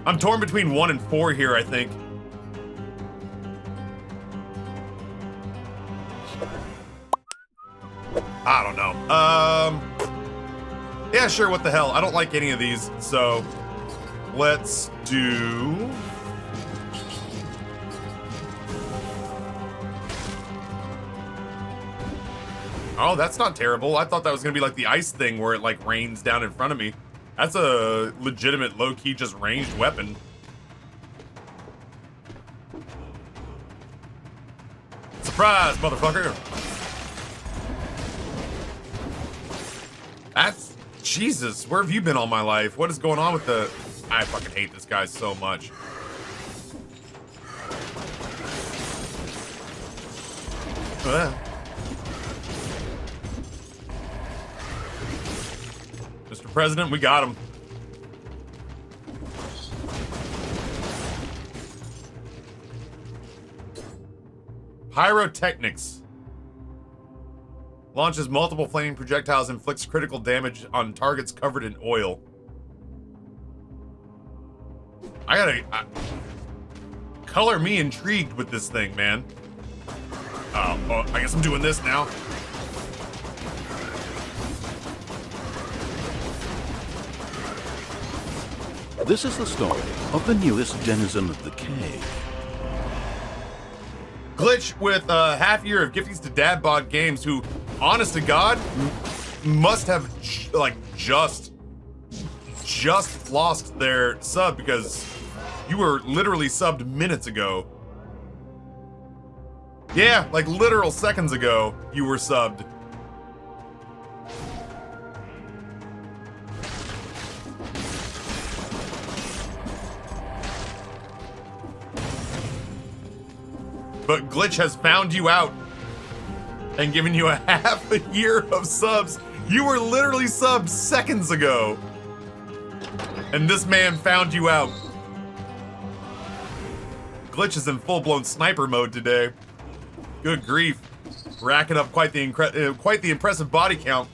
I'm torn between 1 and 4 here, I think. I don't know. Yeah, sure, what the hell. I don't like any of these, so let's do... Oh, that's not terrible. I thought that was gonna be like the ice thing where it like rains down in front of me. That's a legitimate low-key just ranged weapon. Surprise, motherfucker. That's... Jesus, where have you been all my life? What is going on with the... I fucking hate this guy so much. Mr. President, we got him. Pyrotechnics. Launches multiple flaming projectiles, inflicts critical damage on targets covered in oil. Color me intrigued with this thing, man. Oh, I guess I'm doing this now. This is the story of the newest denizen of the cave. Glitch with a half year of gifties to Dad Bod Games, who, honest to God, must have just lost their sub because you were literally subbed minutes ago. Yeah, like literal seconds ago, you were subbed. But Glitch has found you out and given you a half a year of subs. You were literally subbed seconds ago. And this man found you out. Glitch is in full-blown sniper mode today. Good grief. Racking up quite the impressive body count.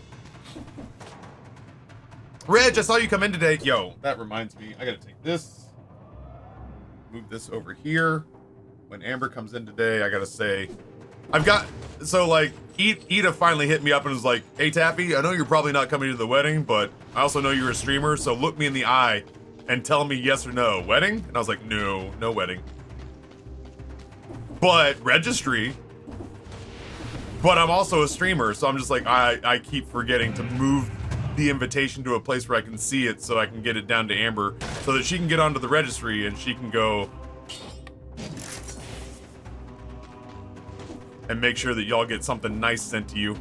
Reg, I saw you come in today. Yo, that reminds me. I gotta take this. Move this over here. When Amber comes in today, I gotta say, Ida finally hit me up and was like, hey Taffy, I know you're probably not coming to the wedding, but I also know you're a streamer, so look me in the eye and tell me yes or no. Wedding? And I was like, no wedding. But registry. But I'm also a streamer, so I'm just like, I keep forgetting to move the invitation to a place where I can see it so I can get it down to Amber so that she can get onto the registry and she can go and make sure that y'all get something nice sent to you.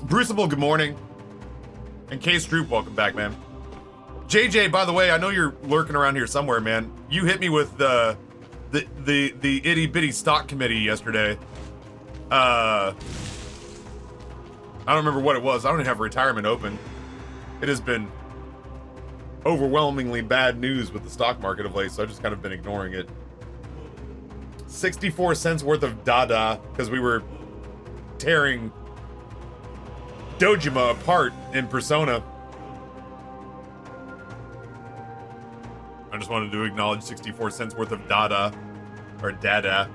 Bruceable, good morning. And Case Droop, welcome back, man. JJ, by the way, I know you're lurking around here somewhere, man. You hit me with the itty bitty stock committee yesterday. I don't remember what it was. I don't even have retirement open. It has been overwhelmingly bad news with the stock market of late, so I've just kind of been ignoring it. 64 cents worth of dada because we were tearing Dojima apart in Persona. I just wanted to acknowledge 64 cents worth of dada or dada.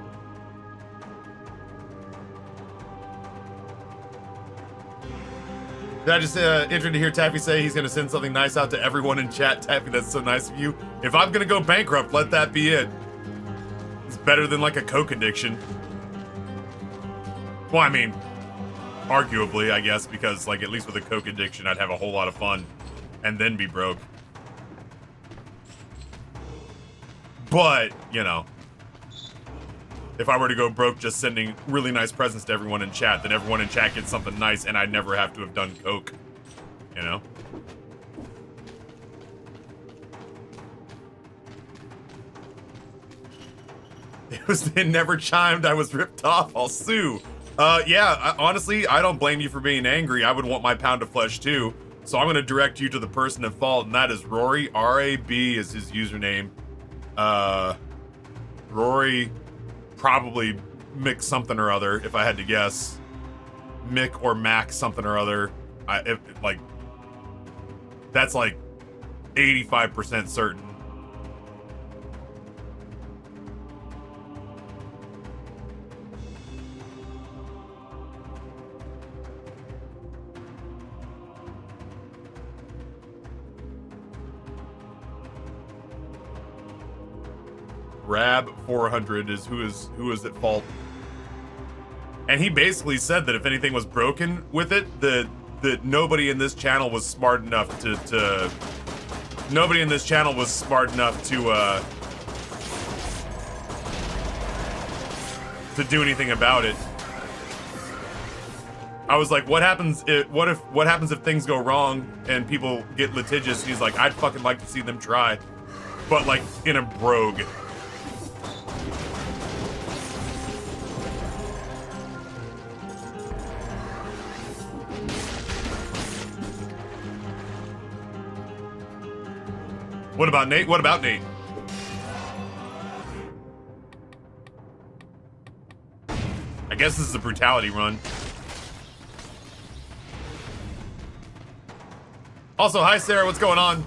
Did I just enter to hear Taffy say he's gonna send something nice out to everyone in chat? Taffy, that's so nice of you. If I'm gonna go bankrupt, let that be it. It's better than like a coke addiction. Well, I mean, arguably, I guess, because like at least with a coke addiction, I'd have a whole lot of fun and then be broke. But, you know, if I were to go broke just sending really nice presents to everyone in chat, then everyone in chat gets something nice and I'd never have to have done coke, you know? It never chimed, I was ripped off, I'll sue. Honestly, I don't blame you for being angry. I would want my pound of flesh too. So I'm gonna direct you to the person at fault, and that is Rory. R-A-B is his username. Rory probably Mick something or other, if I had to guess. Mick or Mac something or other. That's like 85% certain. Rab 400 is who is at fault. And he basically said that if anything was broken with it, that nobody in this channel was smart enough to nobody in this channel was smart enough to do anything about it. I was like, what happens if things go wrong and people get litigious? And he's like, I'd fucking like to see them try, but like in a brogue. What about Nate? What about Nate? I guess this is a brutality run. Also, hi Sarah, what's going on?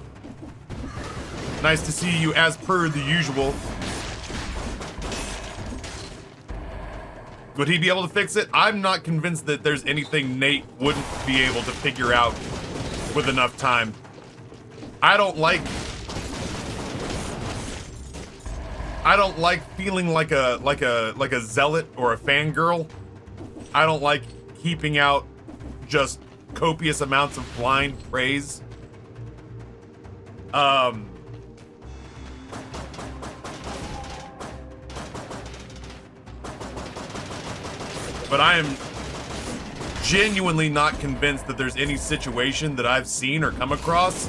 Nice to see you as per the usual. Would he be able to fix it? I'm not convinced that there's anything Nate wouldn't be able to figure out with enough time. I don't like feeling like a zealot or a fangirl. I don't like heaping out just copious amounts of blind praise. But I am genuinely not convinced that there's any situation that I've seen or come across,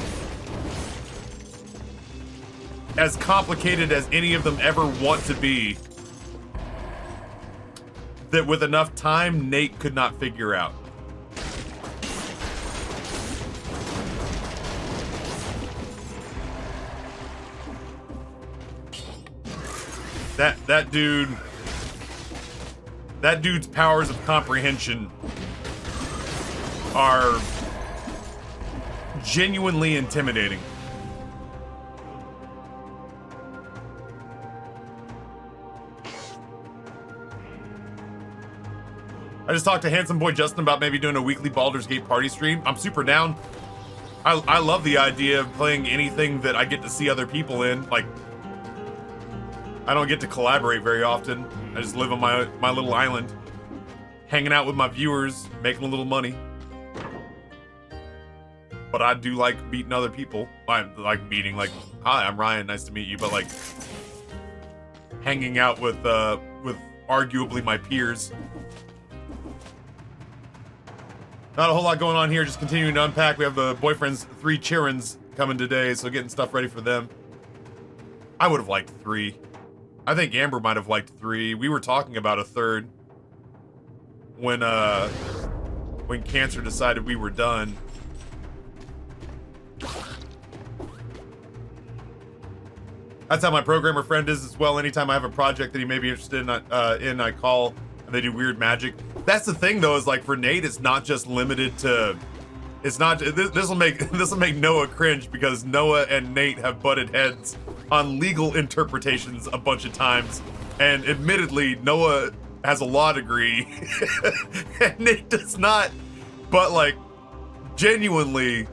as complicated as any of them ever want to be, that with enough time, Nate could not figure out. That dude's powers of comprehension are genuinely intimidating. I just talked to handsome boy Justin about maybe doing a weekly Baldur's Gate party stream. I'm super down. I love the idea of playing anything that I get to see other people in. Like, I don't get to collaborate very often. I just live on my little island, hanging out with my viewers, making a little money. But I do like meeting other people. I like meeting, like, hi, I'm Ryan, nice to meet you. But like, hanging out with arguably my peers. Not a whole lot going on here, just continuing to unpack. We have the boyfriend's 3 childrens coming today, so getting stuff ready for them. I would have liked 3. I think Amber might have liked 3. We were talking about a 3rd when Cancer decided we were done. That's how my programmer friend is as well. Anytime I have a project that he may be interested in, I call, and they do weird magic. That's the thing, though, is like for Nate, it's not just limited to. It's not. This will make Noah cringe, because Noah and Nate have butted heads on legal interpretations a bunch of times, and admittedly, Noah has a law degree, and Nate does not. But like, genuinely,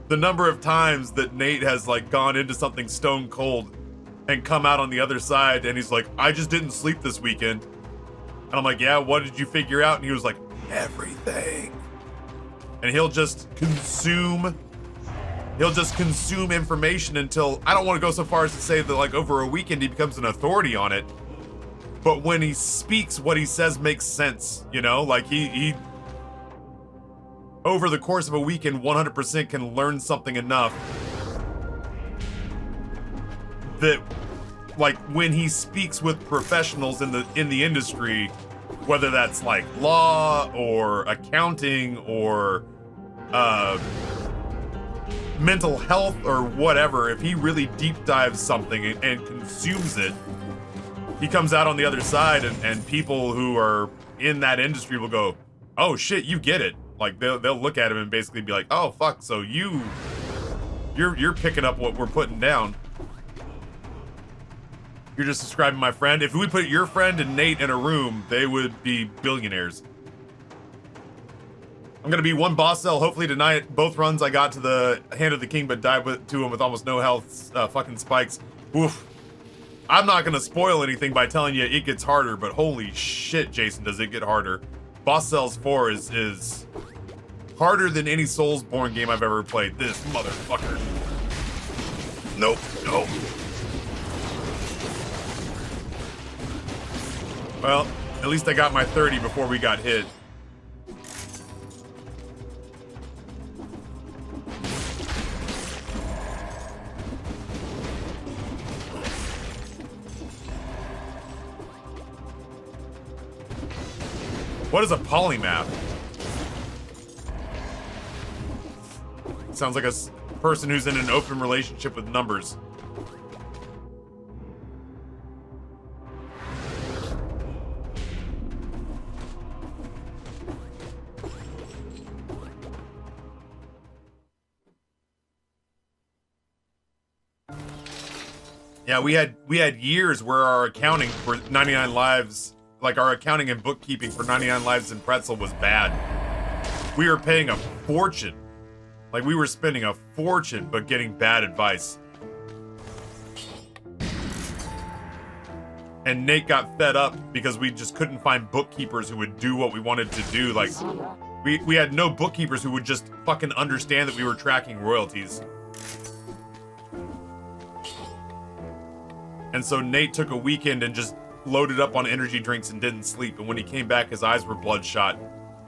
the number of times that Nate has like gone into something stone cold and come out on the other side, and he's like, I just didn't sleep this weekend. And I'm like, yeah, what did you figure out? And he was like, everything. And he'll just consume information until, I don't want to go so far as to say that like over a weekend he becomes an authority on it. But when he speaks, what he says makes sense, you know? Like he over the course of a weekend, 100% can learn something enough that, like, when he speaks with professionals in the industry, whether that's like law or accounting or mental health or whatever, if he really deep dives something and consumes it, he comes out on the other side, and people who are in that industry will go, oh shit, you get it. Like they'll look at him and basically be like, oh fuck, so you You're picking up what we're putting down. You're just describing my friend. If we put your friend and Nate in a room, they would be billionaires. I'm gonna be one boss cell. Hopefully tonight. Both runs I got to the Hand of the King, but died to him with almost no health. Fucking spikes. Oof. I'm not gonna spoil anything by telling you it gets harder, but holy shit, Jason, does it get harder? Boss Cells 4 is harder than any Soulsborne game I've ever played. This motherfucker. Nope, nope. Well, at least I got my 30 before we got hit. What is a polymath? Sounds like a person who's in an open relationship with numbers. Yeah, we had years where our accounting for 99 Lives, like our accounting and bookkeeping for 99 Lives in Pretzel was bad. We were paying a fortune. Like we were spending a fortune, but getting bad advice. And Nate got fed up because we just couldn't find bookkeepers who would do what we wanted to do. Like, we had no bookkeepers who would just fucking understand that we were tracking royalties. And so Nate took a weekend and just loaded up on energy drinks and didn't sleep. And when he came back, his eyes were bloodshot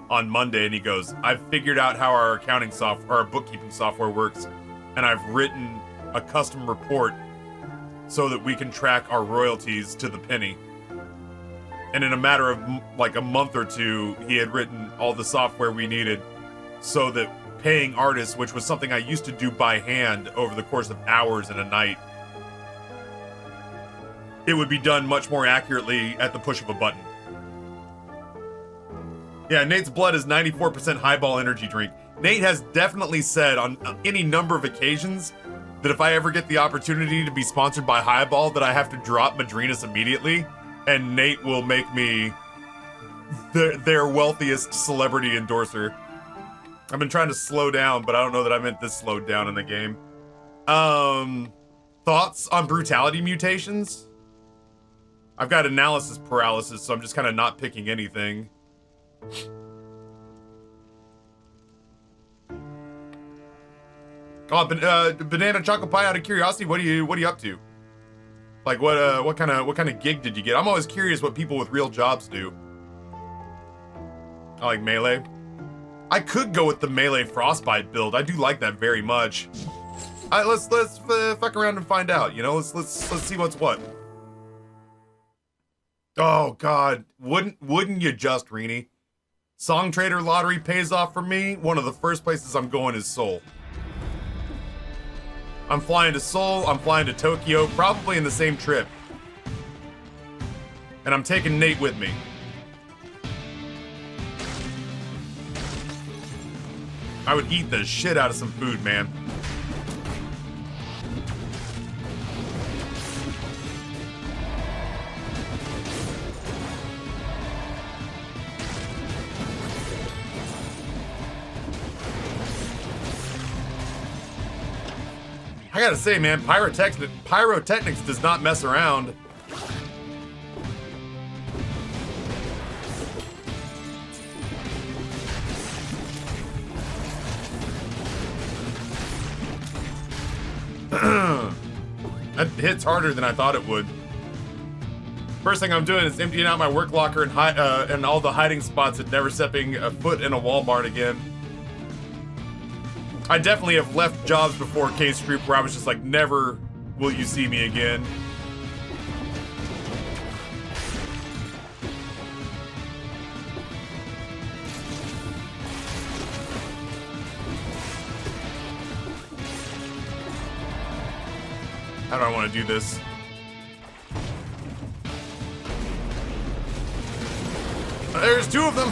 on Monday. And he goes, I've figured out how our accounting software, our bookkeeping software works. And I've written a custom report so that we can track our royalties to the penny. And in a matter of like a month or two, he had written all the software we needed so that paying artists, which was something I used to do by hand over the course of hours in a night, it would be done much more accurately at the push of a button. Yeah, Nate's blood is 94% highball energy drink. Nate has definitely said on any number of occasions that if I ever get the opportunity to be sponsored by Highball, that I have to drop Madrinas immediately, and Nate will make me their wealthiest celebrity endorser. I've been trying to slow down, but I don't know that I meant this slowed down in the game. Thoughts on brutality mutations? I've got analysis paralysis, so I'm just kind of not picking anything. Oh, banana chocolate pie. Out of curiosity, what are you up to? Like, what kind of gig did you get? I'm always curious what people with real jobs do. I like melee. I could go with the melee frostbite build. I do like that very much. All right, let's fuck around and find out. You know, let's see what's what. Oh God, wouldn't you just, Rini? Song Trader lottery pays off for me. One of the first places I'm going is Seoul. I'm flying to Seoul, I'm flying to Tokyo, probably in the same trip. And I'm taking Nate with me. I would eat the shit out of some food, man. I gotta say, man, Pyrotechnics does not mess around. That hits harder than I thought it would. First thing I'm doing is emptying out my work locker and all the hiding spots and never stepping a foot in a Walmart again. I definitely have left jobs before Case Group where I was just like, never will you see me again. How do I want to do this? There's two of them!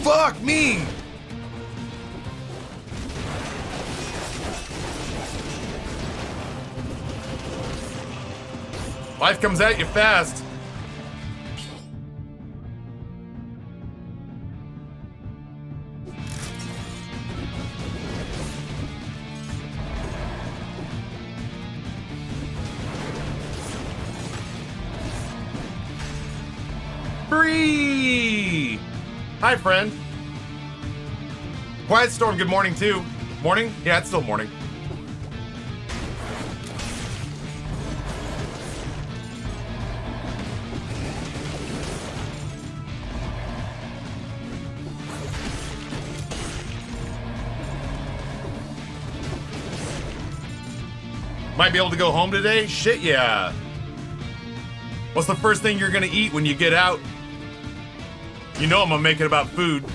Fuck me! Life comes at you fast. Bree! Hi, friend. Quiet Storm, good morning, too. Morning? Yeah, it's still morning. Might be able to go home today? Shit, yeah. What's the first thing you're gonna eat when you get out? You know I'm gonna make it about food.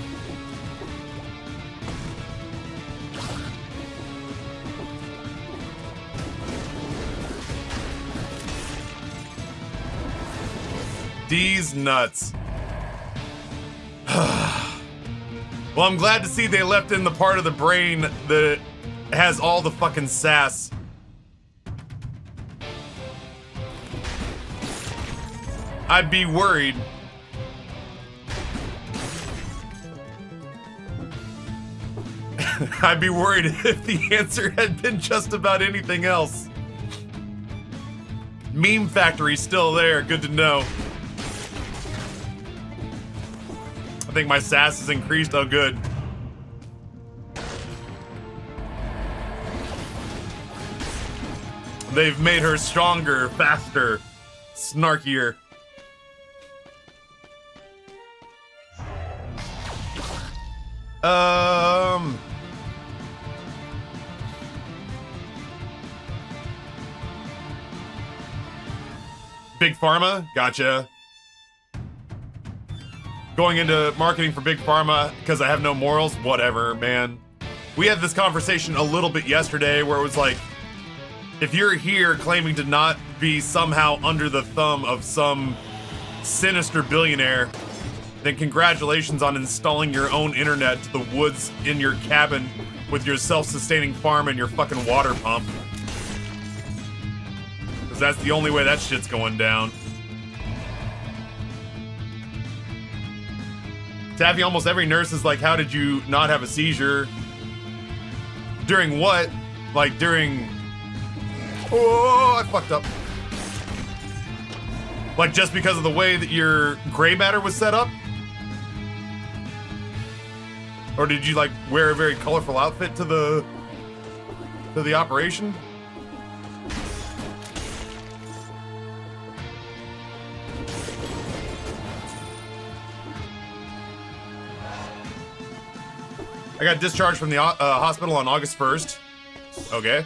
These nuts. Well, I'm glad to see they left in the part of the brain that has all the fucking sass. I'd be worried. I'd be worried if the answer had been just about anything else. Meme Factory's still there, good to know. I think my sass has increased, oh good. They've made her stronger, faster, snarkier. Big Pharma, gotcha. Going into marketing for Big Pharma because I have no morals, whatever, man. We had this conversation a little bit yesterday where it was like, if you're here claiming to not be somehow under the thumb of some sinister billionaire, then congratulations on installing your own internet to the woods in your cabin with your self-sustaining farm and your fucking water pump. Because that's the only way that shit's going down. Taffy, almost every nurse is like, how did you not have a seizure? During what? Like during... Oh, I fucked up. Like just because of the way that your gray matter was set up? Or did you like wear a very colorful outfit to the operation? I got discharged from the hospital on August 1st. Okay.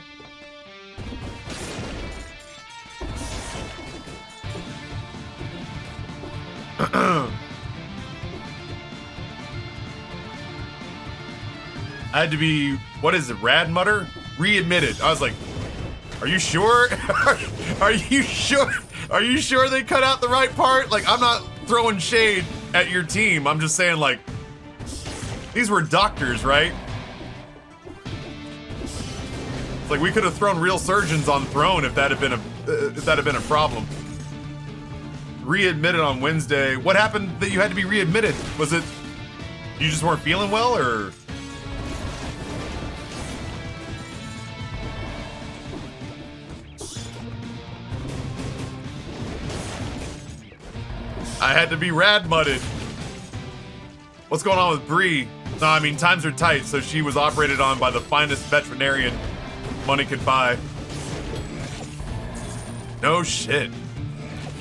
I had to be, what is it, Rad Mutter? Readmitted. I was like, are you sure? Are you sure? Are you sure they cut out the right part? Like, I'm not throwing shade at your team. I'm just saying, like, these were doctors, right? It's like we could have thrown real surgeons on throne if that had been a problem. Readmitted on Wednesday. What happened that you had to be readmitted? Was it you just weren't feeling well, or? I had to be rad mudded. What's going on with Bree? No, I mean, times are tight, so she was operated on by the finest veterinarian money could buy. No shit.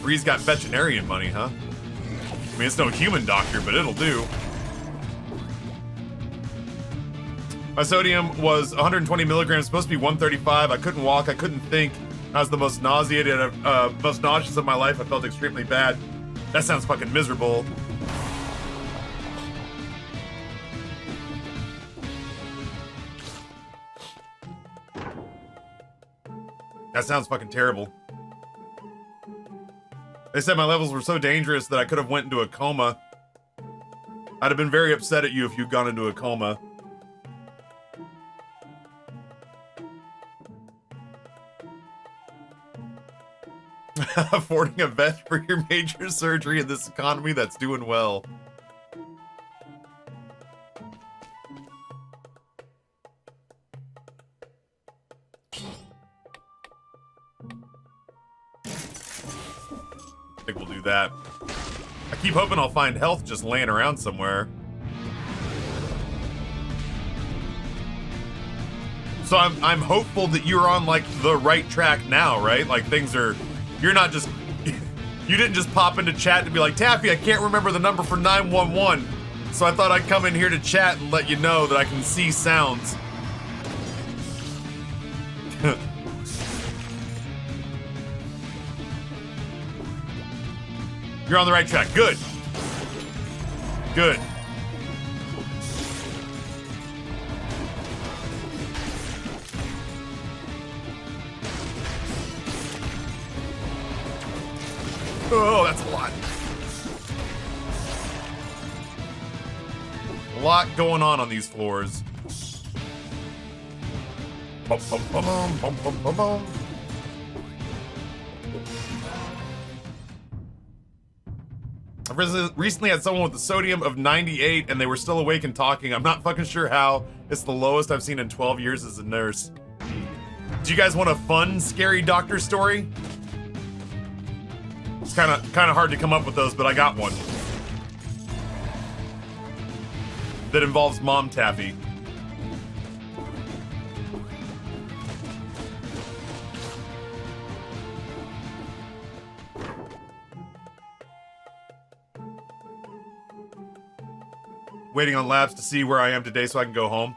Bree's got veterinarian money, huh? I mean, it's no human doctor, but it'll do. My sodium was 120 milligrams, supposed to be 135. I couldn't walk, I couldn't think. I was the most nauseated, most nauseous of my life. I felt extremely bad. That sounds fucking miserable. That sounds fucking terrible. They said my levels were so dangerous that I could have went into a coma. I'd have been very upset at you if you'd gone into a coma. Affording a vet for your major surgery in this economy, that's doing well. I think we'll do that. I keep hoping I'll find health just laying around somewhere. So I'm hopeful that you're on like the right track now, right? Like things are, you're not just, you didn't just pop into chat to be like, Taffy, I can't remember the number for 911. So I thought I'd come in here to chat and let you know that I can see sounds. You're on the right track. Good. Good. Oh, that's a lot. A lot going on these floors. Bum, bum, bum, bum, bum, bum, bum. I've recently had someone with a sodium of 98 and they were still awake and talking. I'm not fucking sure how. It's the lowest I've seen in 12 years as a nurse. Do you guys want a fun, scary doctor story? It's kind of hard to come up with those, but I got one. That involves Mom Taffy. Waiting on labs to see where I am today so I can go home.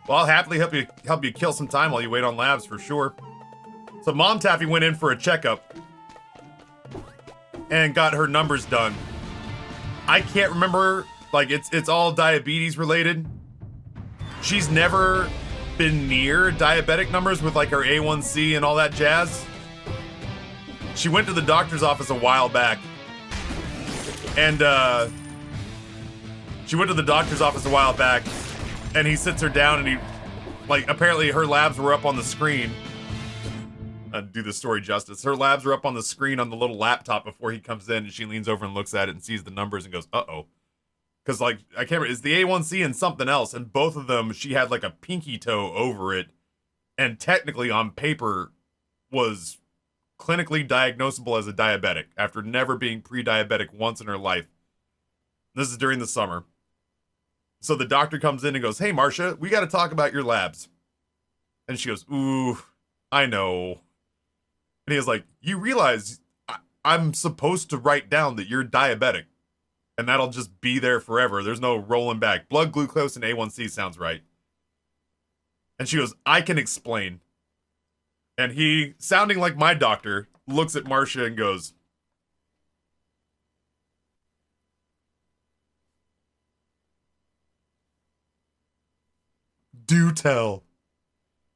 Well, I'll happily help you kill some time while you wait on labs for sure. So Mom Taffy went in for a checkup and got her numbers done. I can't remember, like it's all diabetes related. She's never been near diabetic numbers with like her A1C and all that jazz. She went to the doctor's office a while back and and he sits her down and he, like, apparently her labs were up on the screen. I'd do the story justice. Her labs were up on the screen on the little laptop before he comes in and she leans over and looks at it and sees the numbers and goes, uh-oh. Because, like, I can't remember, it's the A1C and something else, and both of them, she had, like, a pinky toe over it, and technically on paper was clinically diagnosable as a diabetic after never being pre-diabetic once in her life. This is during the summer. So the doctor comes in and goes, hey, Marcia, we got to talk about your labs. And she goes, ooh, I know. And he was like, you realize I'm supposed to write down that you're diabetic. And that'll just be there forever. There's no rolling back. Blood glucose and A1C sounds right. And she goes, I can explain. And he, sounding like my doctor, looks at Marcia and goes, do tell.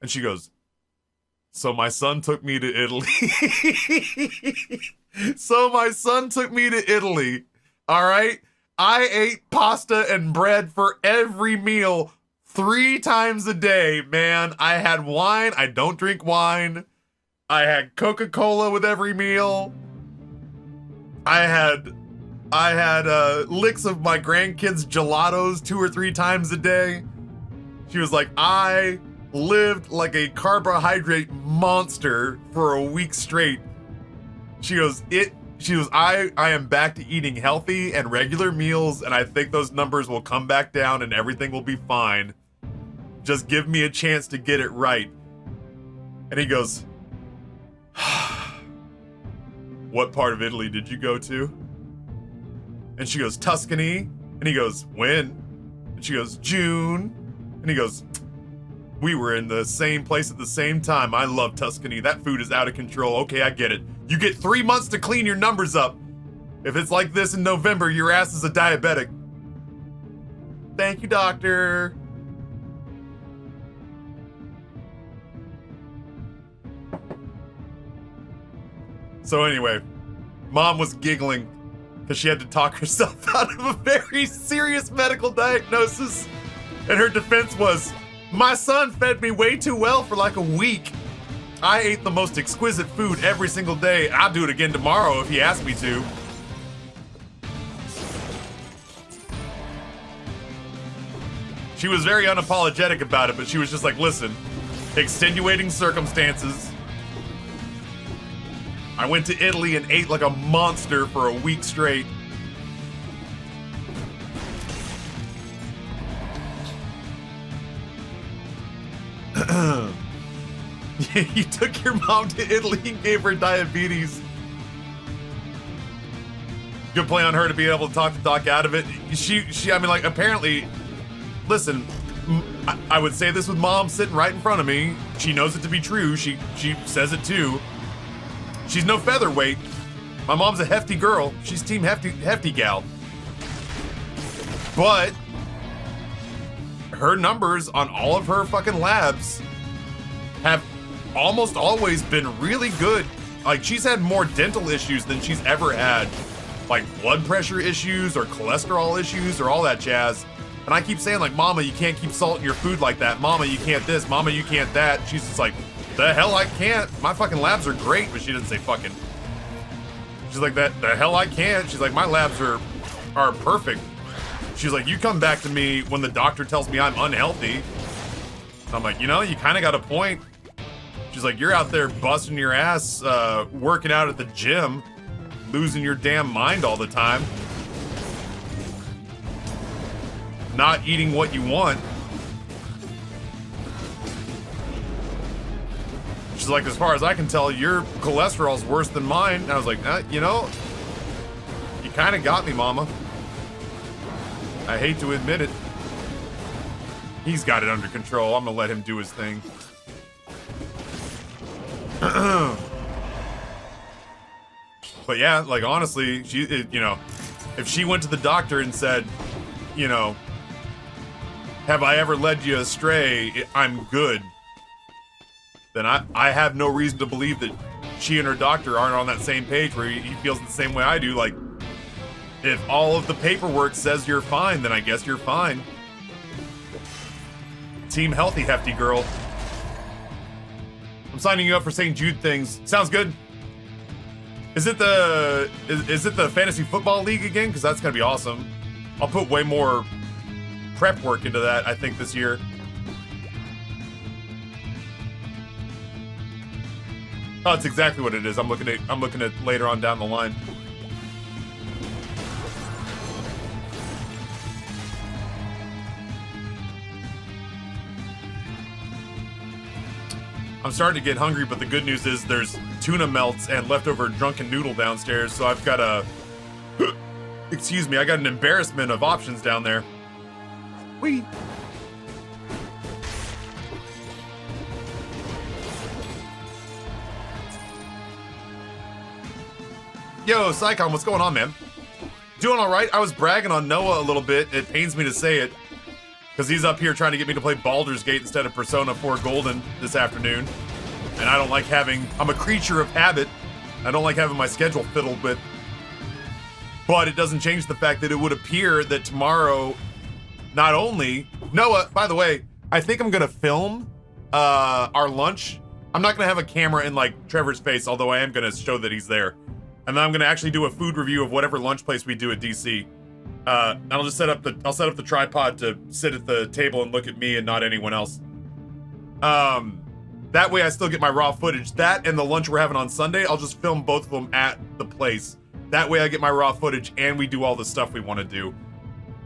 And she goes, so my son took me to Italy. All right? I ate pasta and bread for every meal 3 times a day, man. I had wine. I don't drink wine. I had Coca-Cola with every meal. I had licks of my grandkids' gelatos 2 or 3 times a day. She was like, I lived like a carbohydrate monster for a week straight. She goes, I am back to eating healthy and regular meals, and I think those numbers will come back down and everything will be fine. Just give me a chance to get it right. And he goes, what part of Italy did you go to? And she goes, Tuscany. And he goes, when? And she goes, June. And he goes, we were in the same place at the same time. I love Tuscany. That food is out of control. Okay, I get it. You get 3 months to clean your numbers up. If it's like this in November, your ass is a diabetic. Thank you, doctor. So anyway, Mom was giggling because she had to talk herself out of a very serious medical diagnosis. And her defense was, my son fed me way too well for like a week. I ate the most exquisite food every single day. I'll do it again tomorrow if he asks me to. She was very unapologetic about it, but she was just like, listen, extenuating circumstances. I went to Italy and ate like a monster for a week straight. You took your mom to Italy and gave her diabetes. Good play on her to be able to talk the doc out of it. I mean, like, apparently, listen, I would say this with mom sitting right in front of me. She knows it to be true. She says it too. She's no featherweight. My mom's a hefty girl. She's team hefty gal. But her numbers on all of her fucking labs have almost always been really good. Like, she's had more dental issues than she's ever had, like blood pressure issues or cholesterol issues or all that jazz. And I keep saying, like, mama, you can't keep salting your food like that. Mama, you can't this. Mama, you can't that. She's just like, the hell I can't. My fucking labs are great. But she didn't say fucking. She's like, the hell I can't. She's like, my labs are perfect. She's like, you come back to me when the doctor tells me I'm unhealthy. And I'm like, you know, you kind of got a point. She's like, you're out there busting your ass, working out at the gym, losing your damn mind all the time, not eating what you want. She's like, as far as I can tell, your cholesterol's worse than mine. And I was like, you know, you kind of got me, mama. I hate to admit it. He's got it under control. I'm gonna let him do his thing. But yeah, like, honestly, you know, if she went to the doctor and said, you know, have I ever led you astray? I'm good. Then I have no reason to believe that she and her doctor aren't on that same page where he feels the same way I do. Like, if all of the paperwork says you're fine, then I guess you're fine. Team healthy, hefty girl. I'm signing you up for St. Jude things. Sounds good. Is it the fantasy football league again? Because that's gonna be awesome. I'll put way more prep work into that, I think, this year. Oh, it's exactly what it is. I'm looking at later on down the line. I'm starting to get hungry, but the good news is there's tuna melts and leftover drunken noodle downstairs, so I've got a excuse me, I got an embarrassment of options down there. Whee! Yo, Psycon, what's going on, man? Doing all right. I was bragging on Noah a little bit. It pains me to say it, because he's up here trying to get me to play Baldur's Gate instead of Persona 4 Golden this afternoon. And I don't like I'm a creature of habit. I don't like having my schedule fiddled with. But it doesn't change the fact that it would appear that tomorrow, not only... Noah, by the way, I think I'm going to film our lunch. I'm not going to have a camera in, like, Trevor's face, although I am going to show that he's there. And then I'm gonna actually do a food review of whatever lunch place we do at DC. And I'll just set up the tripod to sit at the table and look at me and not anyone else. That way I still get my raw footage. That and the lunch we're having on Sunday, I'll just film both of them at the place. That way I get my raw footage and we do all the stuff we want to do.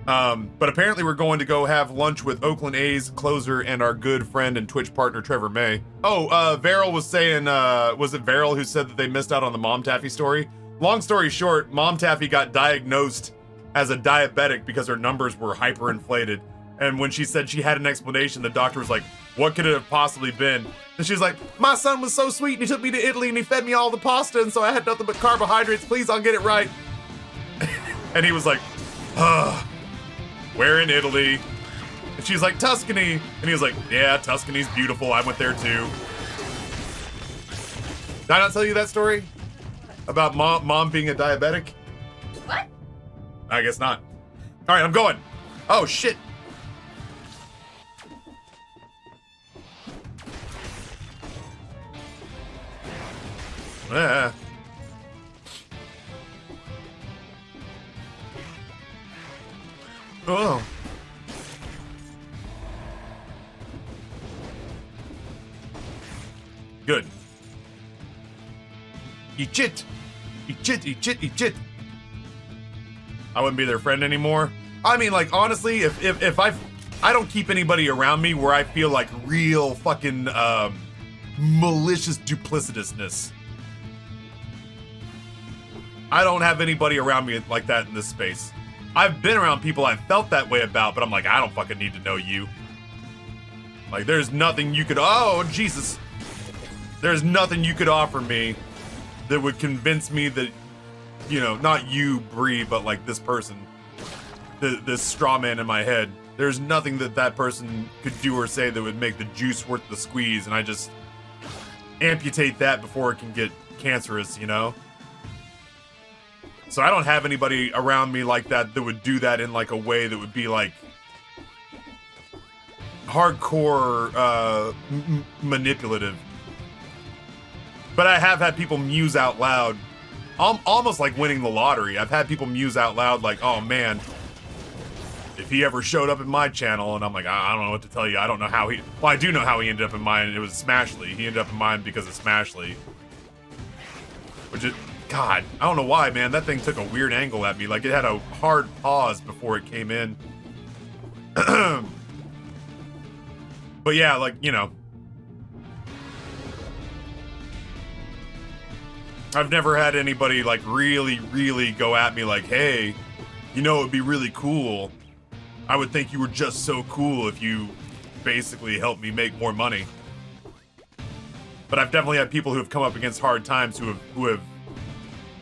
But apparently we're going to go have lunch with Oakland A's closer and our good friend and Twitch partner Trevor May. Oh, Varel was saying, was it Varel who said that they missed out on the Mom Taffy story? Long story short, Mom Taffy got diagnosed as a diabetic because her numbers were hyperinflated. And when she said she had an explanation, the doctor was like, what could it have possibly been? And she was like, my son was so sweet and he took me to Italy and he fed me all the pasta and so I had nothing but carbohydrates. Please, I'll get it right. And he was like, where in Italy? And she's like, Tuscany. And he was like, yeah, Tuscany's beautiful. I went there too. Did I not tell you that story? About mom being a diabetic? What? I guess not. All right, I'm going. Oh, shit. Eh. Oh. Good. Eat it. Eat it, eat it, eat it. I wouldn't be their friend anymore. I mean, like, honestly, if I don't keep anybody around me where I feel like real fucking malicious duplicitousness. I don't have anybody around me like that in this space. I've been around people I've felt that way about, but I'm like, I don't fucking need to know you. Like, there's nothing you could, oh, Jesus. There's nothing you could offer me that would convince me that, you know, not you, Bree, but like this person, this straw man in my head. There's nothing that that person could do or say that would make the juice worth the squeeze, and I just amputate that before it can get cancerous, you know? So I don't have anybody around me like that that would do that in like a way that would be like hardcore manipulative. But I have had people muse out loud, almost like winning the lottery. I've had people muse out loud like, oh man, if he ever showed up in my channel, and I'm like, I don't know what to tell you. I don't know how he, well, I do know how he ended up in mine. It was Smashly. He ended up in mine because of Smashly. Which is, God, I don't know why, man. That thing took a weird angle at me. Like, it had a hard pause before it came in. But yeah, like, you know. I've never had anybody, like, really, really go at me like, hey, you know, it'd be really cool. I would think you were just so cool if you basically helped me make more money. But I've definitely had people who have come up against hard times who have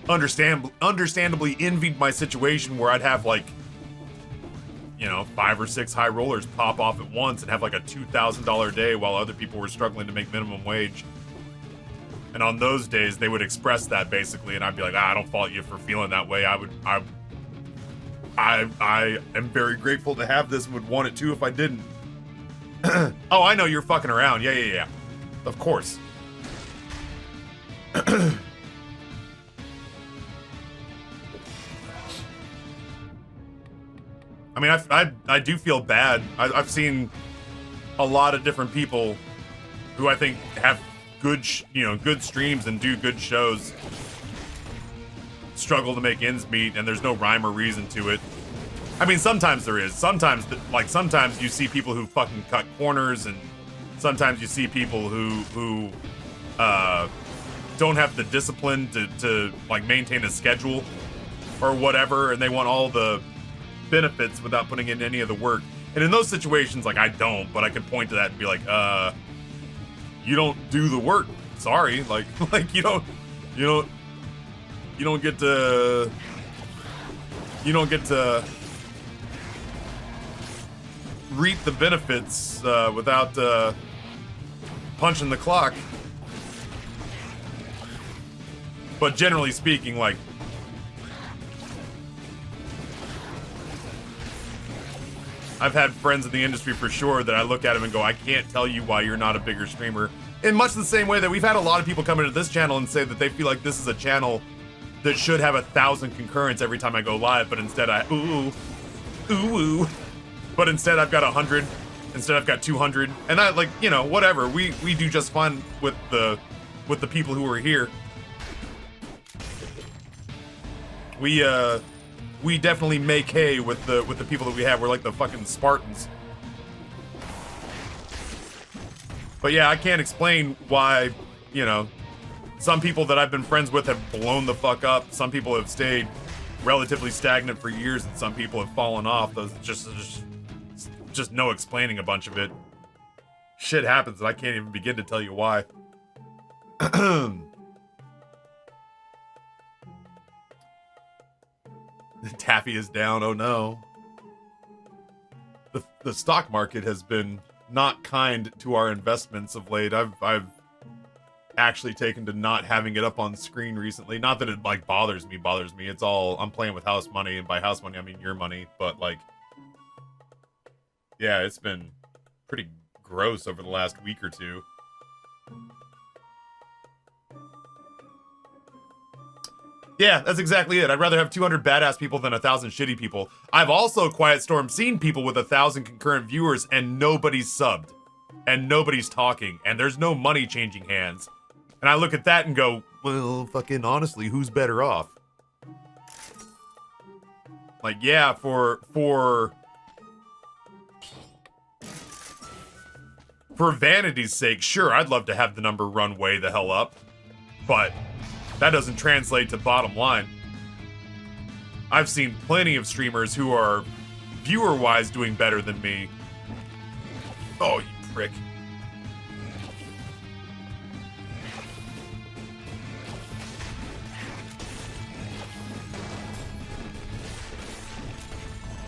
understandably envied my situation where I'd have like, you know, 5 or 6 high rollers pop off at once and have like a $2,000 day while other people were struggling to make minimum wage. And on those days, they would express that basically, and I'd be like, I don't fault you for feeling that way. I am very grateful to have this and would want it too if I didn't. Oh, I know you're fucking around. Yeah. Of course. I mean, I do feel bad. I've seen a lot of different people who I think have good, good streams and do good shows struggle to make ends meet, and there's no rhyme or reason to it. I mean, sometimes there is. Sometimes you see people who fucking cut corners, and sometimes you see people who don't have the discipline to like maintain a schedule or whatever, and they want all the benefits without putting in any of the work. And in those situations, like, I don't, but I could point to that and be like, you don't do the work. Sorry, like you don't get to reap the benefits without punching the clock. But generally speaking, like, I've had friends in the industry for sure that I look at them and go, I can't tell you why you're not a bigger streamer. In much the same way that we've had a lot of people come into this channel and say that they feel like this is a channel that should have 1,000 concurrents every time I go live, but instead but instead I've got 100, instead I've got 200, and I, like, you know, whatever. We do just fine with the people who are here. We definitely make hay with the people that we have. We're like the fucking Spartans. But yeah, I can't explain why, you know, some people that I've been friends with have blown the fuck up. Some people have stayed relatively stagnant for years, and some people have fallen off. Those just no explaining a bunch of it. Shit happens, and I can't even begin to tell you why. Taffy is down. Oh no. The stock market has been not kind to our investments of late. I've actually taken to not having it up on screen recently. Not that it like bothers me. It's all, I'm playing with house money, and by house money I mean your money, but like, yeah, it's been pretty gross over the last week or two. Yeah, that's exactly it. I'd rather have 200 badass people than 1,000 shitty people. I've also, Quiet Storm, seen people with 1,000 concurrent viewers and nobody's subbed. And nobody's talking. And there's no money changing hands. And I look at that and go, well, fucking honestly, who's better off? Like, yeah, for vanity's sake, sure, I'd love to have the number run way the hell up. But that doesn't translate to bottom line. I've seen plenty of streamers who are viewer-wise doing better than me. Oh, you prick.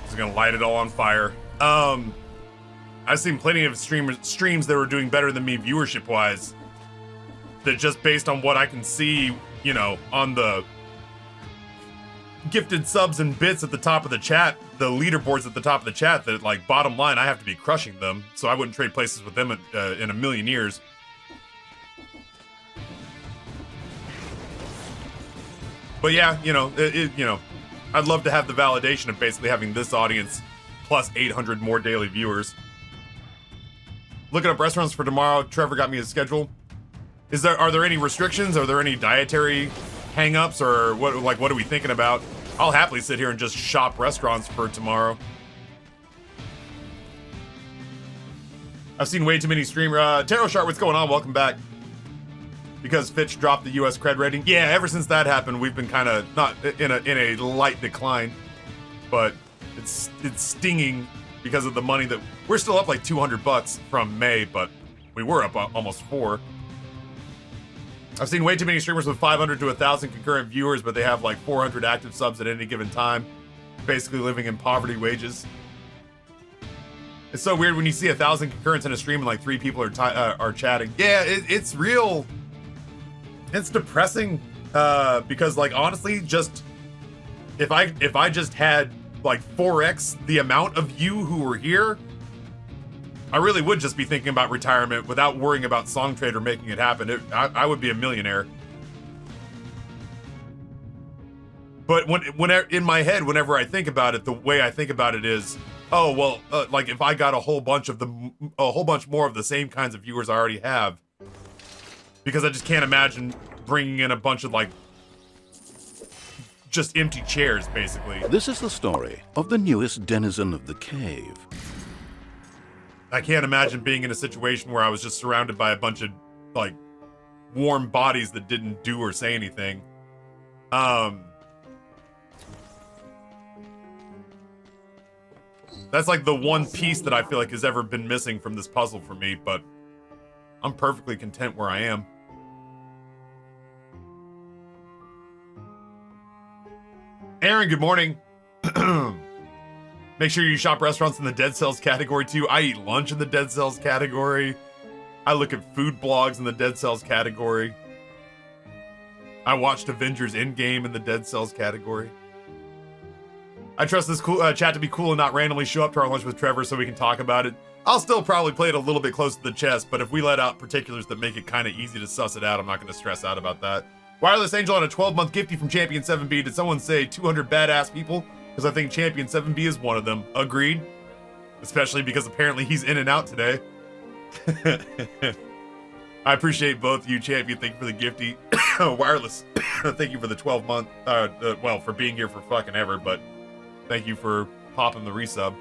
Just gonna light it all on fire. I've seen plenty of streams that were doing better than me viewership-wise. That just based on what I can see, you know, on the gifted subs and bits at the top of the chat, the leaderboards at the top of the chat, that, like, bottom line, I have to be crushing them, so I wouldn't trade places with them in a million years. But yeah, you know, I'd love to have the validation of basically having this audience plus 800 more daily viewers. Looking up restaurants for tomorrow. Trevor got me a schedule. Are there any restrictions? Are there any dietary hang-ups, or what are we thinking about? I'll happily sit here and just shop restaurants for tomorrow. I've seen way too many streamers. Tarot Shark, what's going on? Welcome back. Because Fitch dropped the US cred rating. Yeah, ever since that happened, we've been kind of not in a light decline, but it's stinging because of the money that we're still up like $200 from May, but we were up almost 4. I've seen way too many streamers with 500 to 1,000 concurrent viewers, but they have like 400 active subs at any given time, basically living in poverty wages. It's so weird when you see 1,000 concurrents in a stream and like 3 people are chatting. Yeah, it's real. It's depressing because, like, honestly, just if I just had like 4x the amount of you who were here, I really would just be thinking about retirement without worrying about Song Trade or making it happen. I would be a millionaire. But whenever in my head, whenever I think about it, the way I think about it is, oh well, like if I got a whole bunch more of the same kinds of viewers I already have, because I just can't imagine bringing in a bunch of like just empty chairs, basically. This is the story of the newest denizen of the cave. I can't imagine being in a situation where I was just surrounded by a bunch of, like, warm bodies that didn't do or say anything. That's like the one piece that I feel like has ever been missing from this puzzle for me, but I'm perfectly content where I am. Aaron, good morning. Make sure you shop restaurants in the Dead Cells category too. I eat lunch in the Dead Cells category. I look at food blogs in the Dead Cells category. I watched Avengers Endgame in the Dead Cells category. I trust this chat to be cool and not randomly show up to our lunch with Trevor so we can talk about it. I'll still probably play it a little bit close to the chest, but if we let out particulars that make it kind of easy to suss it out, I'm not going to stress out about that. Wireless Angel on a 12-month gifty from Champion 7B. Did someone say 200 badass people? Because I think Champion 7B is one of them. Agreed. Especially because apparently he's in and out today. I appreciate both you, Champion. Thank you for the gifty. Wireless, thank you for the 12-month, well, for being here for fucking ever, but thank you for popping the resub.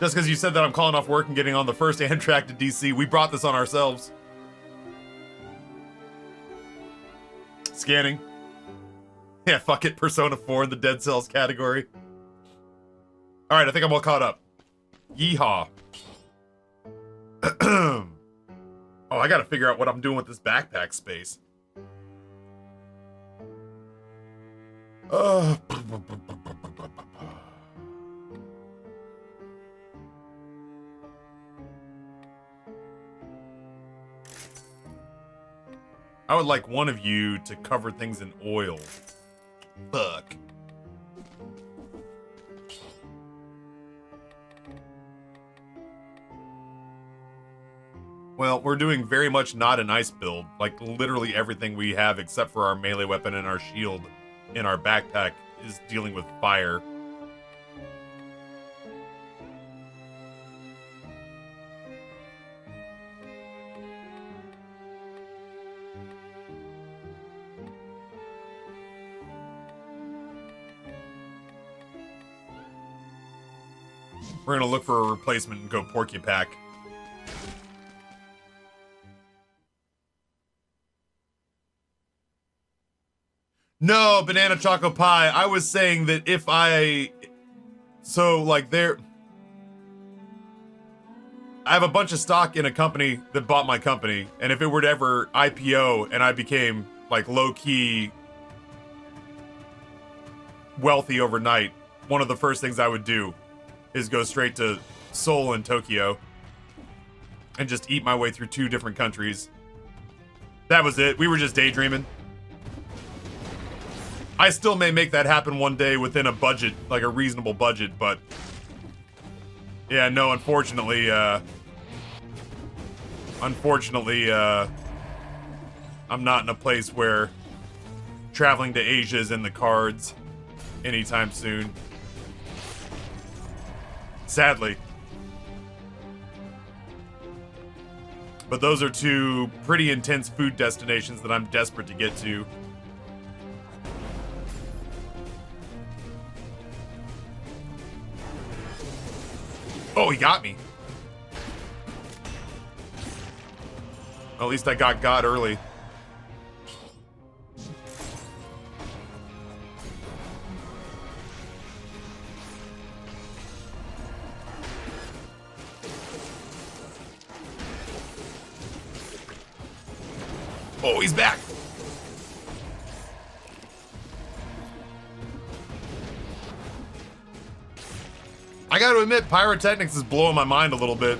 Just because you said that I'm calling off work and getting on the first Amtrak to DC, we brought this on ourselves. Scanning. Yeah, fuck it, Persona 4 in the Dead Cells category. Alright, I think I'm all caught up. Yeehaw. Oh, I gotta figure out what I'm doing with this backpack space. I would like one of you to cover things in oil. Fuck. Well, we're doing very much not an ice build. Like, literally everything we have except for our melee weapon and our shield in our backpack is dealing with fire. We're gonna look for a replacement and go Porcupack. No, Banana Choco Pie. I was saying that if I... So, like, I have a bunch of stock in a company that bought my company, and if it were to ever IPO and I became, like, low-key wealthy overnight, one of the first things I would do is go straight to Seoul and Tokyo and just eat my way through 2 different countries. That was it. We were just daydreaming. I still may make that happen one day within a budget, like a reasonable budget, but yeah, no, unfortunately, I'm not in a place where traveling to Asia is in the cards anytime soon. Sadly. But those are 2 pretty intense food destinations that I'm desperate to get to. Oh, he got me. Well, at least I got God early. Oh, he's back. I gotta admit, Pyrotechnics is blowing my mind a little bit.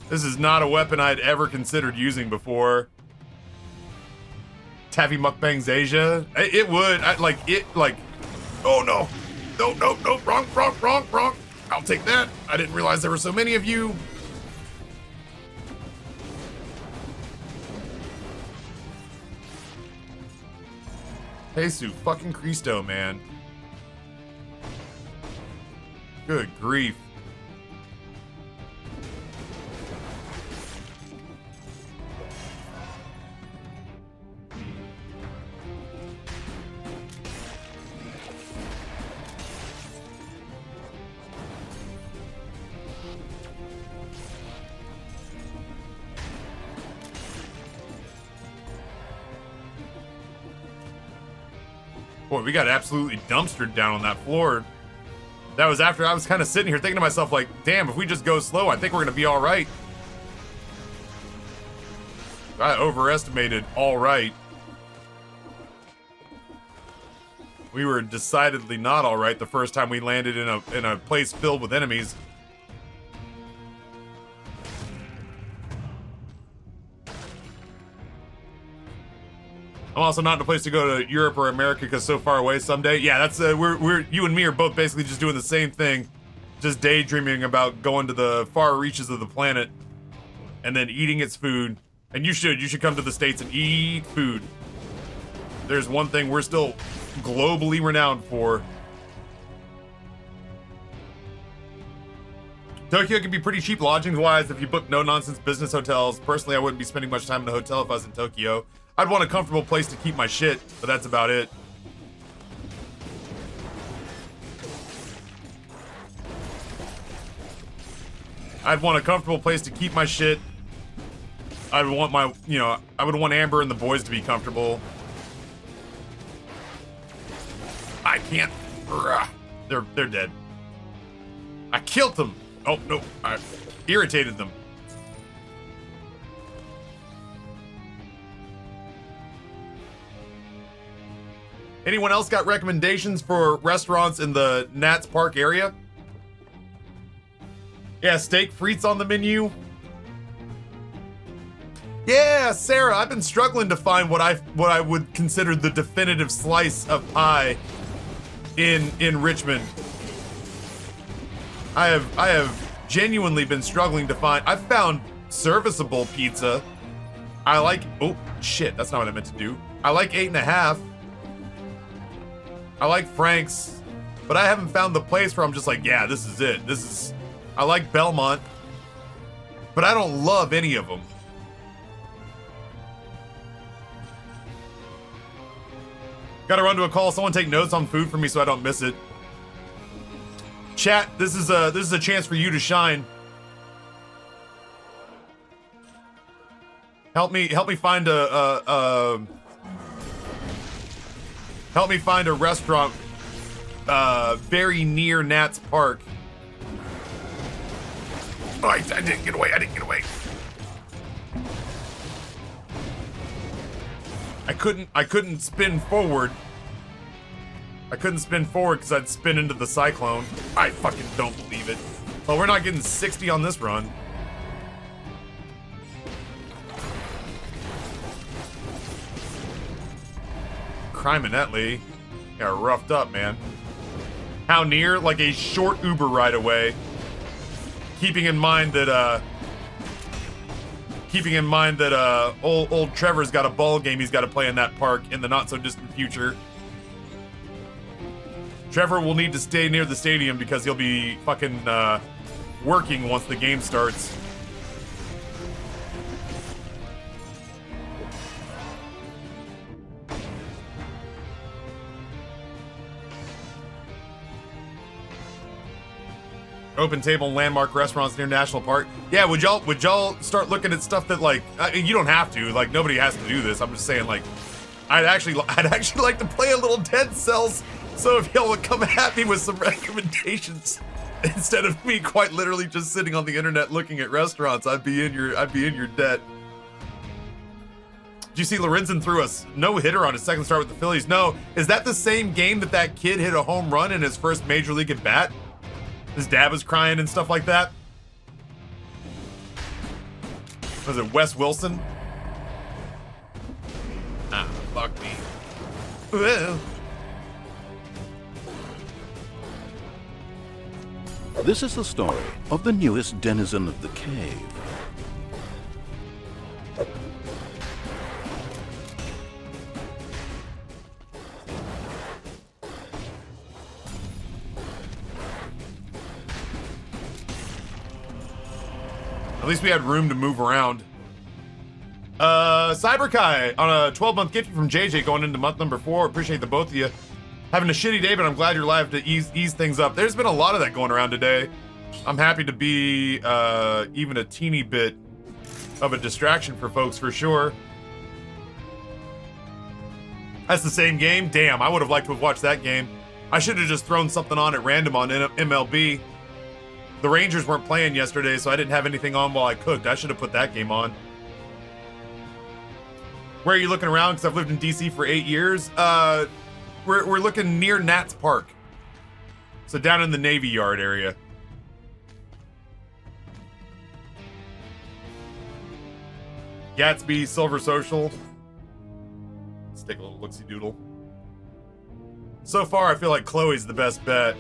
This is not a weapon I'd ever considered using before. Taffy Mukbangs Asia? It would. Oh no. No, wrong. I'll take that. I didn't realize there were so many of you. Jesus fucking Cristo, man. Good grief. Boy, we got absolutely dumpstered down on that floor. That was after I was kind of sitting here thinking to myself, like, damn, if we just go slow, I think we're going to be all right. I overestimated all right. We were decidedly not all right the first time we landed in a place filled with enemies. I'm also not in a place to go to Europe or America because so far away someday. Yeah, that's we're you and me are both basically just doing the same thing, just daydreaming about going to the far reaches of the planet and then eating its food. And you should come to the States and eat food. There's one thing we're still globally renowned for. Tokyo can be pretty cheap lodging-wise if you book no-nonsense business hotels. Personally, I wouldn't be spending much time in a hotel if I was in Tokyo. I'd want a comfortable place to keep my shit, but that's about it. I'd want a comfortable place to keep my shit. I would want my, I would want Amber and the boys to be comfortable. I can't. They're dead. I killed them. Oh, no. I irritated them. Anyone else got recommendations for restaurants in the Nats Park area? Yeah, steak frites on the menu. Yeah, Sarah, I've been struggling to find what I would consider the definitive slice of pie in Richmond. I have genuinely been struggling to find. I've found serviceable pizza. I like, oh shit, that's not what I meant to do. I like 8.5. I like Frank's, but I haven't found the place where I'm just like, yeah, this is it. I like Belmont, but I don't love any of them. Gotta run to a call. Someone take notes on food for me so I don't miss it. Chat, this is a chance for you to shine. Help me find a restaurant very near Nats Park. Oh, I didn't get away. I couldn't spin forward. I couldn't spin forward because I'd spin into the cyclone. I fucking don't believe it. Well, we're not getting 60 on this run. Criminetly. Got roughed up, man. How near? Like a short Uber ride away. Keeping in mind that old Trevor's got a ball game he's got to play in that park in the not so distant future. Trevor will need to stay near the stadium because he'll be fucking working once the game starts. Open table and landmark restaurants near National Park. Yeah, would y'all start looking at stuff that, like, you don't have to, like, nobody has to do this. I'm just saying, like, I'd actually like to play a little Dead Cells. So if y'all would come at me with some recommendations instead of me quite literally just sitting on the internet looking at restaurants, I'd be in your debt. Did you see Lorenzen threw a no-hitter on his second start with the Phillies? No. Is that the same game that kid hit a home run in his first major league at bat? His dad was crying and stuff like that? Was it Wes Wilson? Ah, fuck me. Well. This is the story of the newest denizen of the cave. At least we had room to move around. Cyberkai on a 12-month gift from JJ going into month number 4. Appreciate the both of you. Having a shitty day, but I'm glad you're live to ease things up. There's been a lot of that going around today. I'm happy to be even a teeny bit of a distraction for folks for sure. That's the same game? Damn, I would have liked to have watched that game. I should have just thrown something on at random on MLB. The Rangers weren't playing yesterday, so I didn't have anything on while I cooked. I should have put that game on. Where are you looking around? Because I've lived in DC for 8 years. We're looking near Nats Park. So down in the Navy Yard area. Gatsby, Silver Social. Let's take a little look-see doodle. So far, I feel like Chloe's the best bet.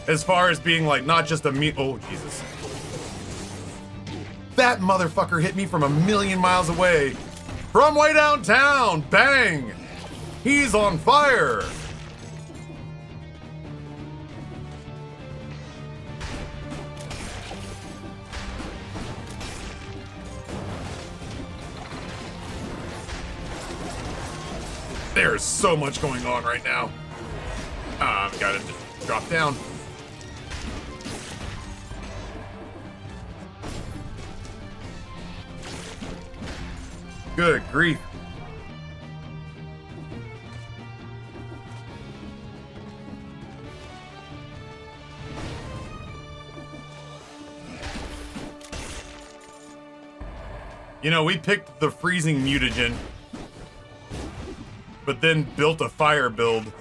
As far as being like, not just a oh, Jesus. That motherfucker hit me from a million miles away. From way downtown, bang! He's on fire! There's so much going on right now. I've got to drop down. Good grief. You know, we picked the freezing mutagen, but then built a fire build.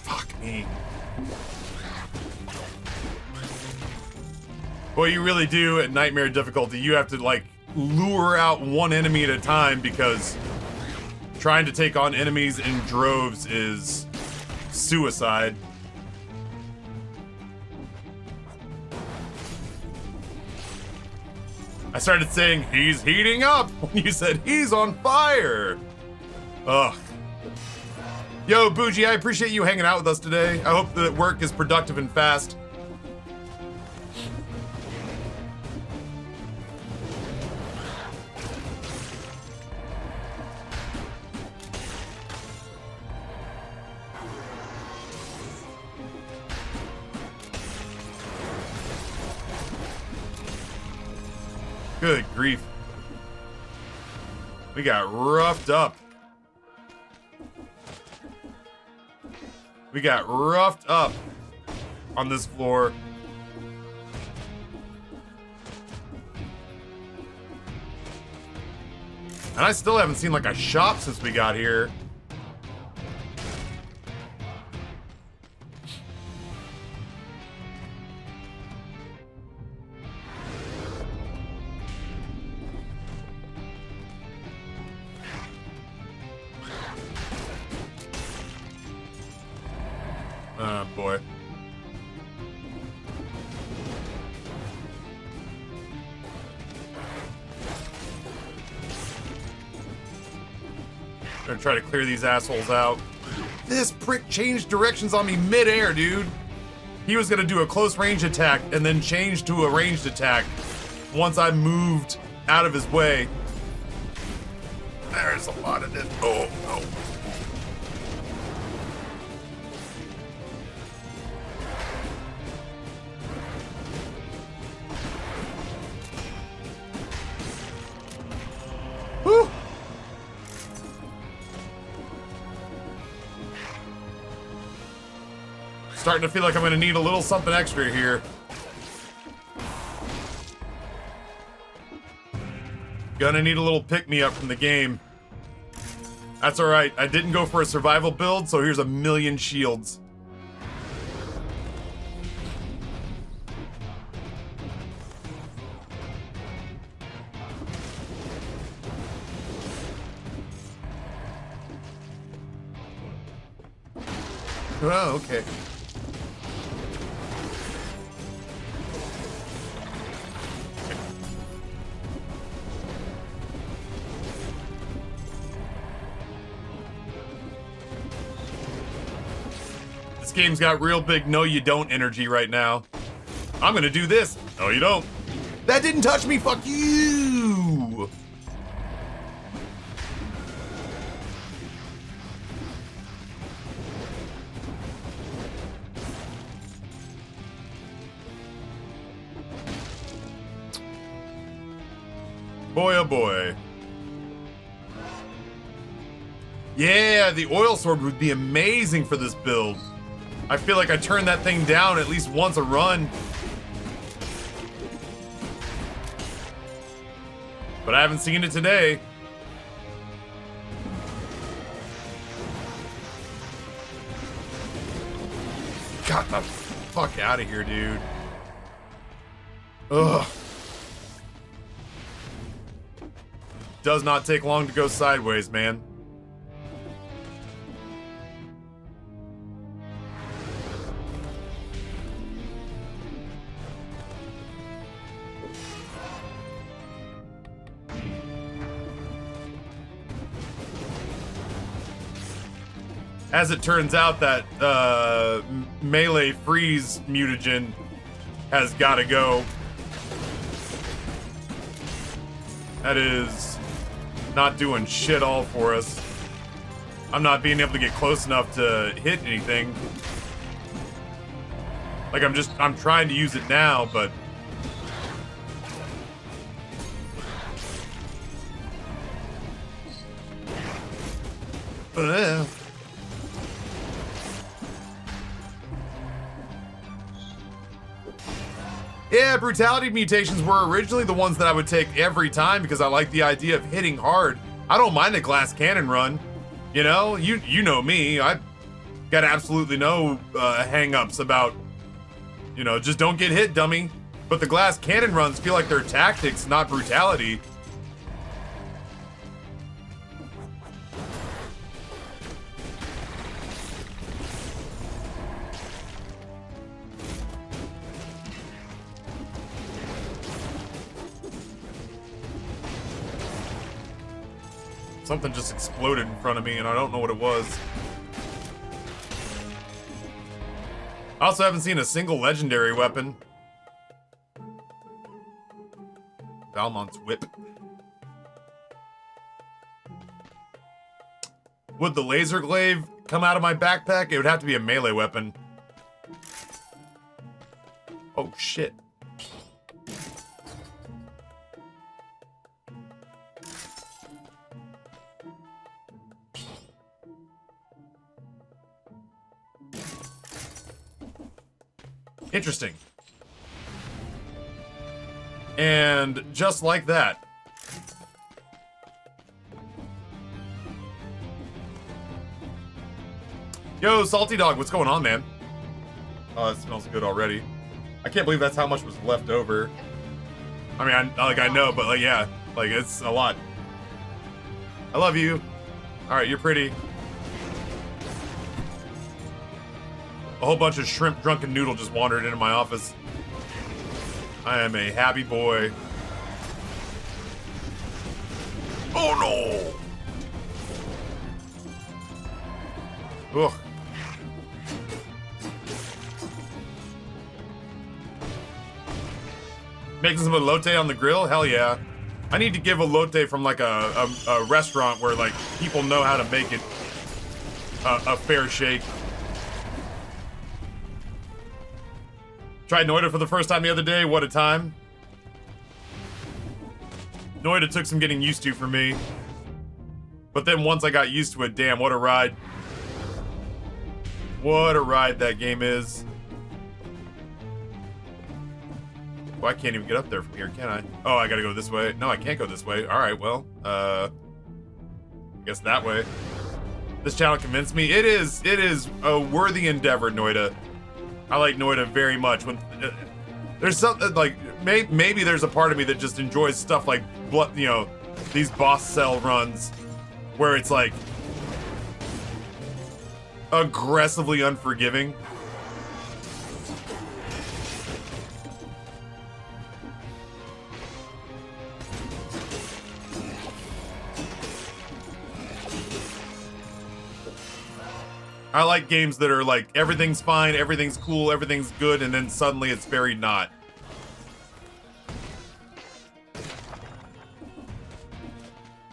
Fuck me. Boy, you really do at nightmare difficulty. You have to like lure out one enemy at a time because trying to take on enemies in droves is suicide. I started saying, he's heating up, when you said, he's on fire. Ugh. Yo, Bougie, I appreciate you hanging out with us today. I hope that work is productive and fast. Good grief. We got roughed up. We got roughed up on this floor. And I still haven't seen like a shop since we got here. Oh, boy. Gonna try to clear these assholes out. This prick changed directions on me mid-air, dude. He was gonna do a close range attack and then change to a ranged attack once I moved out of his way. There's a lot of this. Oh, no. Whew. Starting to feel like I'm gonna need a little something extra here. Gonna need a little pick-me-up from the game. That's alright, I didn't go for a survival build, so here's a million shields. Oh, okay. This game's got real big no you don't energy right now. I'm gonna do this. No you don't. That didn't touch me, fuck you! Boy, oh boy. Yeah, the oil sword would be amazing for this build. I feel like I turned that thing down at least once a run. But I haven't seen it today. Got the fuck out of here, dude. Ugh. Does not take long to go sideways, man. As it turns out, that melee freeze mutagen has got to go. That is not doing shit all for us. I'm not being able to get close enough to hit anything. Like I'm trying to use it now, but yeah, brutality mutations were originally the ones that I would take every time because I like the idea of hitting hard. I don't mind a glass cannon run. You know, you know me. I got absolutely no hang-ups about, you know, just don't get hit, dummy. But the glass cannon runs feel like they're tactics, not brutality. Something just exploded in front of me and I don't know what it was. I also haven't seen a single legendary weapon. Valmont's whip. Would the laser glaive come out of my backpack? It would have to be a melee weapon. Oh shit. Interesting. And just like that. Yo, Salty Dog, what's going on, man? Oh, it smells good already. I can't believe that's how much was left over. I mean, I know, but like, yeah, like it's a lot. I love you. All right, you're pretty. A whole bunch of shrimp drunken noodle just wandered into my office. I am a happy boy. Oh no! Ugh. Making some elote on the grill? Hell yeah. I need to give elote from like a restaurant where like people know how to make it a fair shake. Tried Noida for the first time the other day. What a time. Noida took some getting used to for me. But then once I got used to it, damn, what a ride. What a ride that game is. Well, I can't even get up there from here, can I? Oh, I gotta go this way. No, I can't go this way. Alright, well, I guess that way. This channel convinced me. It is a worthy endeavor, Noida. I like Noida very much. When there's something like maybe there's a part of me that just enjoys stuff like you know, these boss cell runs where it's like aggressively unforgiving. I like games that are like, everything's fine, everything's cool, everything's good, and then suddenly it's very not.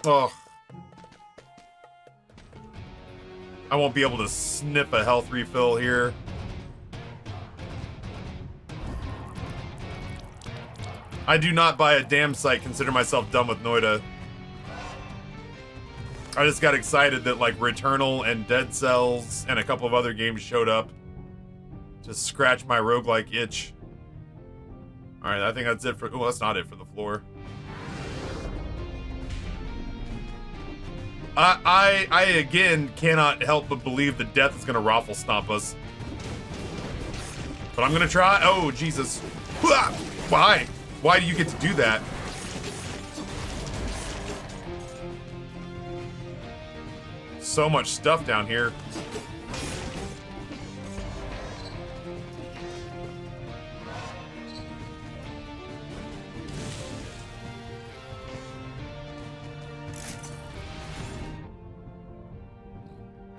Oh. I won't be able to snip a health refill here. I do not by a damn sight consider myself done with Noida. I just got excited that like Returnal and Dead Cells and a couple of other games showed up to scratch my roguelike itch. Alright, I think that's it for... Oh, that's not it for the floor. I again cannot help but believe that death is gonna raffle stomp us. But I'm gonna try. Oh, Jesus. Why? Why do you get to do that? So much stuff down here.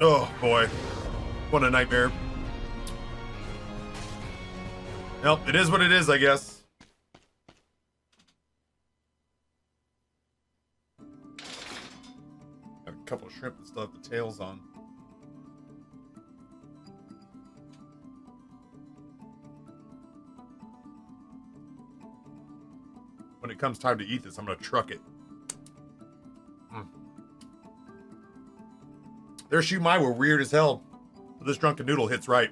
Oh boy, what a nightmare. Well, it is what it is, I guess. Couple of shrimp that still have the tails on. When it comes time to eat this, I'm gonna truck it. Their shumai were weird as hell, but this drunken noodle hits right.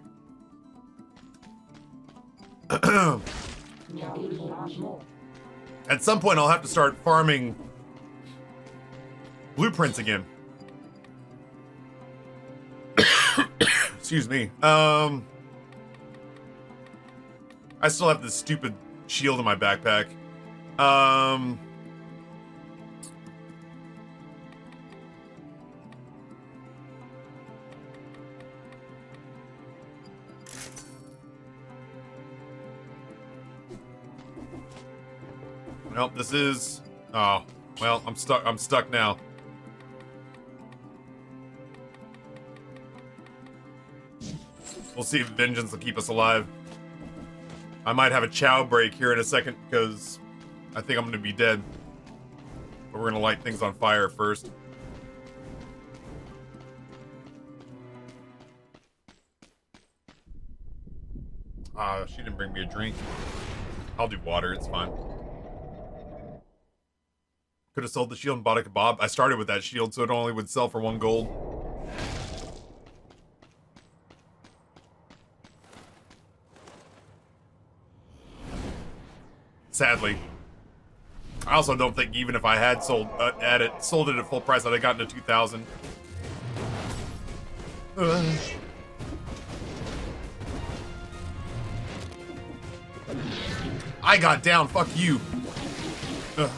At some point, I'll have to start farming blueprints again. Excuse me. I still have this stupid shield in my backpack. Well, this is... Oh, well, I'm stuck now. We'll see if vengeance will keep us alive. I might have a chow break here in a second because I think I'm gonna be dead. But we're gonna light things on fire first. She didn't bring me a drink. I'll do water, it's fine. Could have sold the shield and bought a kebab. I started with that shield so it only would sell for 1 gold. Sadly. I also don't think even if I had sold it at full price, I'd have gotten to 2,000. I got down, fuck you. Ugh.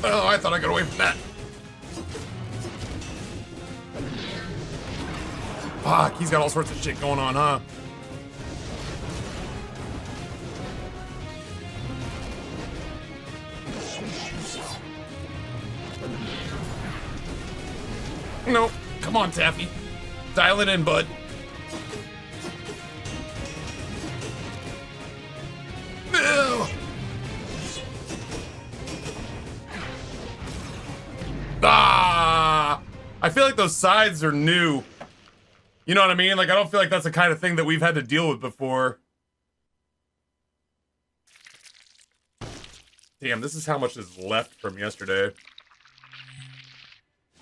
Oh, I thought I got away from that. Fuck, he's got all sorts of shit going on, huh? No, come on, Taffy. Dial it in, bud. No. Ah! I feel like those sides are new. You know what I mean? Like, I don't feel like that's the kind of thing that we've had to deal with before. Damn, this is how much is left from yesterday.